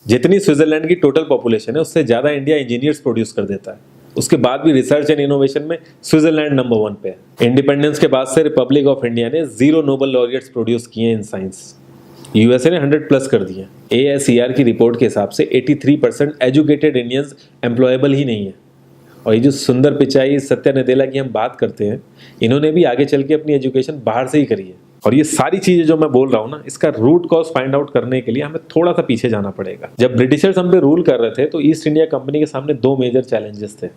जितनी स्विट्जरलैंड की total population है उससे ज़्यादा इंडिया इंजीनियर्स प्रोड्यूस कर देता है। उसके बाद भी रिसर्च एंड इनोवेशन में स्विट्जरलैंड नंबर 1 पे है। इंडिपेंडेंस के बाद से रिपब्लिक ऑफ इंडिया ने 0 नोबेल लॉरियट्स प्रोड्यूस किए इन साइंस। यूएसए ने 100+ कर दिए। ASER की रिपोर्ट के हिसाब से 83% एजुकेटेड इंडियंस एम्प्लॉयबल ही नहीं है। और ये जो सुंदर पिचाई, सत्या नदेला की हम बात करते हैं, इन्होंने भी आगे चल के अपनी एजुकेशन बाहर से ही करी है। और ये सारी चीजें जो मैं बोल रहा हूँ ना, इसका रूट कॉज फाइंड आउट करने के लिए हमें थोड़ा सा पीछे जाना पड़ेगा। जब ब्रिटिशर्स हम पे रूल कर रहे थे तो ईस्ट इंडिया कंपनी के सामने 2 मेजर चैलेंजेस थे।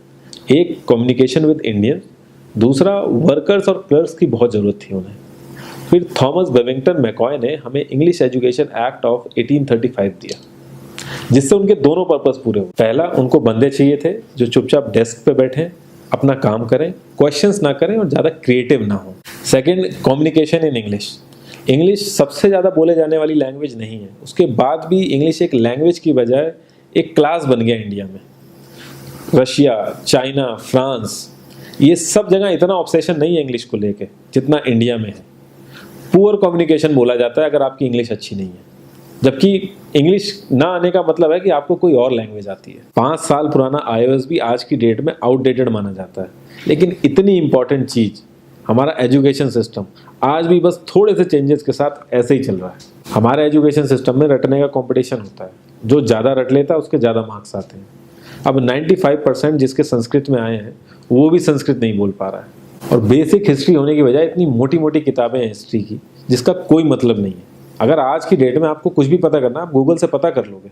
एक कम्युनिकेशन विद इंडियन, दूसरा वर्कर्स और क्लर्क्स की बहुत जरूरत थी उन्हें। फिर थॉमस बेविंगटन मैकॉय ने हमें इंग्लिश एजुकेशन एक्ट ऑफ 1835 दिया, जिससे उनके दोनों पर्पस पूरे हुए। पहला, उनको बंदे चाहिए थे जो चुपचाप डेस्क पे बैठे, अपना काम करें, क्वेश्चंस ना करें और ज़्यादा क्रिएटिव ना हो। Second, communication in English. English सबसे ज़्यादा बोले जाने वाली लैंग्वेज नहीं है, उसके बाद भी इंग्लिश एक लैंग्वेज की बजाय एक क्लास बन गया इंडिया में। रशिया, चाइना, फ्रांस, ये सब जगह इतना ऑब्सेशन नहीं है इंग्लिश को लेके जितना इंडिया में है। पुअर कम्युनिकेशन बोला जाता है अगर आपकी इंग्लिश अच्छी नहीं है, जबकि इंग्लिश ना आने का मतलब है कि आपको कोई और लैंग्वेज आती है। 5 साल पुराना iOS भी आज की डेट में आउटडेटेड माना जाता है। लेकिन इतनी इंपॉर्टेंट चीज़, हमारा एजुकेशन सिस्टम आज भी बस थोड़े से चेंजेस के साथ ऐसे ही चल रहा है। हमारे एजुकेशन सिस्टम में रटने का कंपटीशन होता है, जो ज़्यादा रट लेता है उसके ज़्यादा मार्क्स आते हैं। अब 95% जिसके संस्कृत में आए हैं वो भी संस्कृत नहीं बोल पा रहा है। और बेसिक हिस्ट्री होने की बजाय इतनी मोटी मोटी किताबें हैं हिस्ट्री की जिसका कोई मतलब नहीं है। अगर आज की डेट में आपको कुछ भी पता करना, आप गूगल से पता कर लोगे,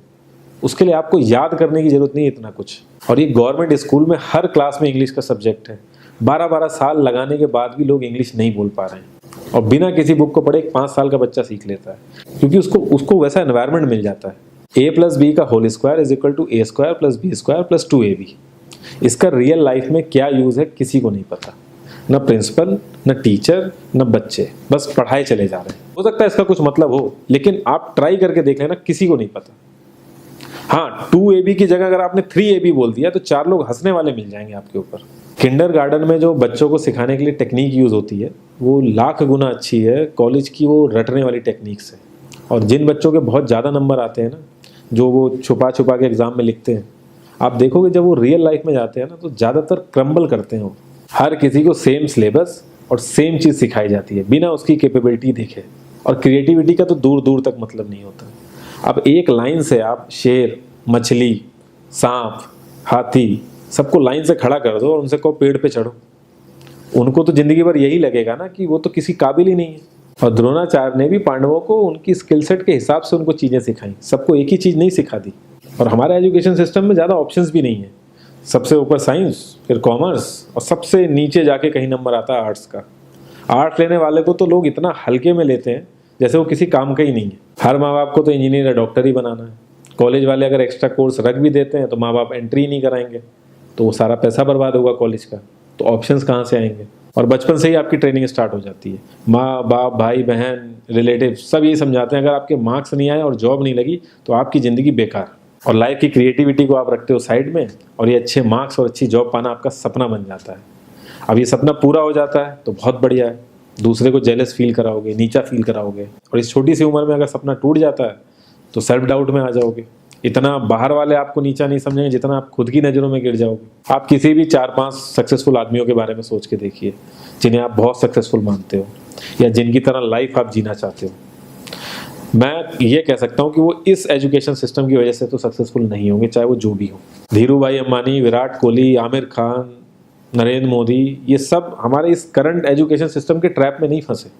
उसके लिए आपको याद करने की जरूरत नहीं है इतना कुछ। और ये गवर्नमेंट स्कूल में हर क्लास में इंग्लिश का सब्जेक्ट है। 12-12 साल लगाने के बाद भी लोग इंग्लिश नहीं बोल पा रहे हैं। और बिना किसी बुक को पढ़े 5 साल का बच्चा सीख लेता है, क्योंकि उसको वैसा एनवायरनमेंट मिल जाता है। A+B का whole square is equal to A² + B² + 2AB। इसका रियल लाइफ में क्या यूज है किसी को नहीं पता, न प्रिंसिपल, न टीचर, न बच्चे, बस पढ़ाए चले जा रहे हैं। हो सकता है इसका कुछ मतलब हो, लेकिन आप ट्राई करके देख लेना, किसी को नहीं पता। हाँ, 2AB की जगह अगर आपने 3AB बोल दिया तो 4 लोग हंसने वाले मिल जाएंगे आपके ऊपर। किंडरगार्टन में जो बच्चों को सिखाने के लिए टेक्निक यूज होती है वो लाख गुना अच्छी है कॉलेज की वो रटने वाली टेक्निक से। और जिन बच्चों के बहुत ज़्यादा नंबर आते हैं ना, जो वो छुपा छुपा के एग्जाम में लिखते हैं, आप देखोगे जब वो रियल लाइफ में जाते हैं ना तो ज़्यादातर क्रम्बल करते हैं वो। हर किसी को सेम सिलेबस और सेम चीज़ सिखाई जाती है बिना उसकी कैपेबिलिटी देखे। और क्रिएटिविटी का तो दूर दूर तक मतलब नहीं होता। अब एक लाइन से आप शेर, मछली, सांप, हाथी सबको लाइन से खड़ा कर दो और उनसे कहो पेड़ पे चढ़ो, उनको तो जिंदगी भर यही लगेगा ना कि वो तो किसी काबिल ही नहीं है। और द्रोणाचार्य ने भी पांडवों को उनकी स्किल सेट के हिसाब से उनको चीज़ें सिखाई, सबको एक ही चीज़ नहीं सिखा दी। और हमारे एजुकेशन सिस्टम में ज़्यादा ऑप्शंस भी नहीं है। सबसे ऊपर साइंस, फिर कॉमर्स, और सबसे नीचे जाके कहीं नंबर आता है आर्ट्स का। आर्ट्स लेने वाले को तो लोग इतना हल्के में लेते हैं जैसे वो किसी काम का ही नहीं है। हर माँ बाप को तो इंजीनियर या डॉक्टर ही बनाना है। कॉलेज वाले अगर एक्स्ट्रा कोर्स रख भी देते हैं तो माँ बाप एंट्री नहीं कराएंगे, तो वो सारा पैसा बर्बाद होगा कॉलेज का। तो ऑप्शंस कहाँ से आएंगे? और बचपन से ही आपकी ट्रेनिंग स्टार्ट हो जाती है। माँ बाप, भाई बहन, रिलेटिव सब यही समझाते हैं अगर आपके मार्क्स नहीं आए और जॉब नहीं लगी तो आपकी ज़िंदगी बेकार। और लाइफ की क्रिएटिविटी को आप रखते हो साइड में, और ये अच्छे मार्क्स और अच्छी जॉब पाना आपका सपना बन जाता है। अब ये सपना पूरा हो जाता है तो बहुत बढ़िया है, दूसरे को जेलस फील कराओगे, नीचा फील कराओगे। और इस छोटी सी उम्र में अगर सपना टूट जाता है तो सेल्फ डाउट में आ जाओगे। इतना बाहर वाले आपको नीचा नहीं समझेंगे जितना आप खुद की नज़रों में गिर जाओगे। आप किसी भी 4-5 सक्सेसफुल आदमियों के बारे में सोच के देखिए जिन्हें आप बहुत सक्सेसफुल मानते हो या जिनकी तरह लाइफ आप जीना चाहते हो। मैं ये कह सकता हूँ कि वो इस एजुकेशन सिस्टम की वजह से तो सक्सेसफुल नहीं होंगे, चाहे वो जो भी हो। धीरू भाई अंबानी, विराट कोहली, आमिर खान, नरेंद्र मोदी, ये सब हमारे इस करंट एजुकेशन सिस्टम के ट्रैप में नहीं फंसे।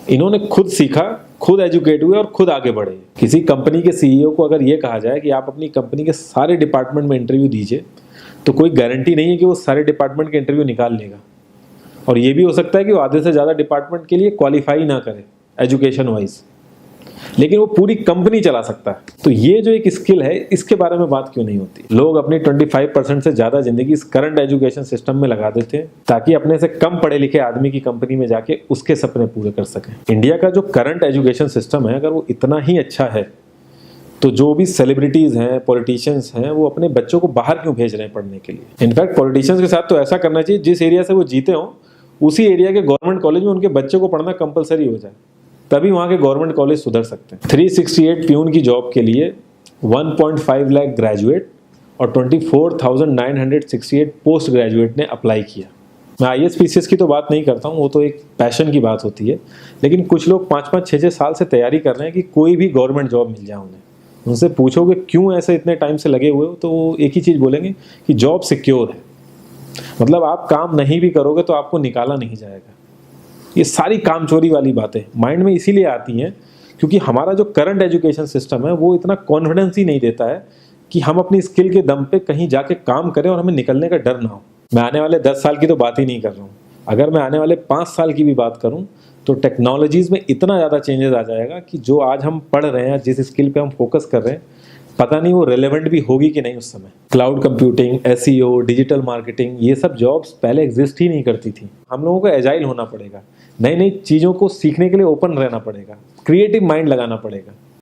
इन्होंने खुद सीखा, खुद एजुकेट हुए और खुद आगे बढ़े। किसी कंपनी के सीईओ को अगर ये कहा जाए कि आप अपनी कंपनी के सारे डिपार्टमेंट में इंटरव्यू दीजिए, तो कोई गारंटी नहीं है कि वो सारे डिपार्टमेंट के इंटरव्यू निकाल लेगा। और ये भी हो सकता है कि वो आधे से ज़्यादा डिपार्टमेंट के लिए क्वालिफाई ना करे एजुकेशन वाइज, लेकिन वो पूरी कंपनी चला सकता है। तो ये जो एक स्किल है, इसके बारे में बात क्यों नहीं होती? लोग अपनी 25% से ज़्यादा जिंदगी इस करंट एजुकेशन सिस्टम में लगा देते हैं ताकि अपने से कम पढ़े लिखे आदमी की कंपनी में जाके उसके सपने पूरे कर सकें। इंडिया का जो करंट एजुकेशन सिस्टम है, अगर वो इतना ही अच्छा है तो जो भी सेलिब्रिटीज़ हैं, पॉलिटिशियंस हैं, वो अपने बच्चों को बाहर क्यों भेज रहे हैं पढ़ने के लिए? इनफैक्ट पॉलिटिशियंस के साथ तो ऐसा करना चाहिए, जिस एरिया से वो जीते हों उसी एरिया के गवर्नमेंट कॉलेज में उनके बच्चे को पढ़ना कंपलसरी हो जाए, तभी वहाँ के गवर्नमेंट कॉलेज सुधर सकते हैं। 368 प्यून की जॉब के लिए 1.5 लाख ग्रेजुएट और 24,968 पोस्ट ग्रेजुएट ने अप्लाई किया। मैं IAS PCS की तो बात नहीं करता हूँ, वो तो एक पैशन की बात होती है, लेकिन कुछ लोग 5-5, 6-6 साल से तैयारी कर रहे हैं कि कोई भी गवर्नमेंट जॉब मिल जाए उन्हें। उनसे पूछोगे क्यों ऐसे इतने टाइम से लगे हुए हो, तो वो एक ही चीज़ बोलेंगे कि जॉब सिक्योर है। मतलब आप काम नहीं भी करोगे तो आपको निकाला नहीं जाएगा। ये सारी कामचोरी वाली बातें माइंड में इसीलिए आती हैं क्योंकि हमारा जो करंट एजुकेशन सिस्टम है वो इतना कॉन्फिडेंस ही नहीं देता है कि हम अपनी स्किल के दम पे कहीं जाके काम करें और हमें निकलने का डर ना हो। मैं आने वाले 10 साल की तो बात ही नहीं कर रहा हूँ, अगर मैं आने वाले 5 साल की भी बात करूँ तो टेक्नोलॉजीज़ में इतना ज़्यादा चेंजेस आ जाएगा कि जो आज हम पढ़ रहे हैं, जिस स्किल पे हम फोकस कर रहे हैं, पता नहीं वो रेलेवेंट भी होगी कि नहीं उस समय। Cloud computing, SEO, digital marketing, ये सब जॉब्स पहले एग्जिस्ट ही नहीं करती थी। हम लोगों को एजाइल होना पड़ेगा, नई नई चीज़ों को सीखने के लिए ओपन रहना पड़ेगा, क्रिएटिव माइंड लगाना पड़ेगा।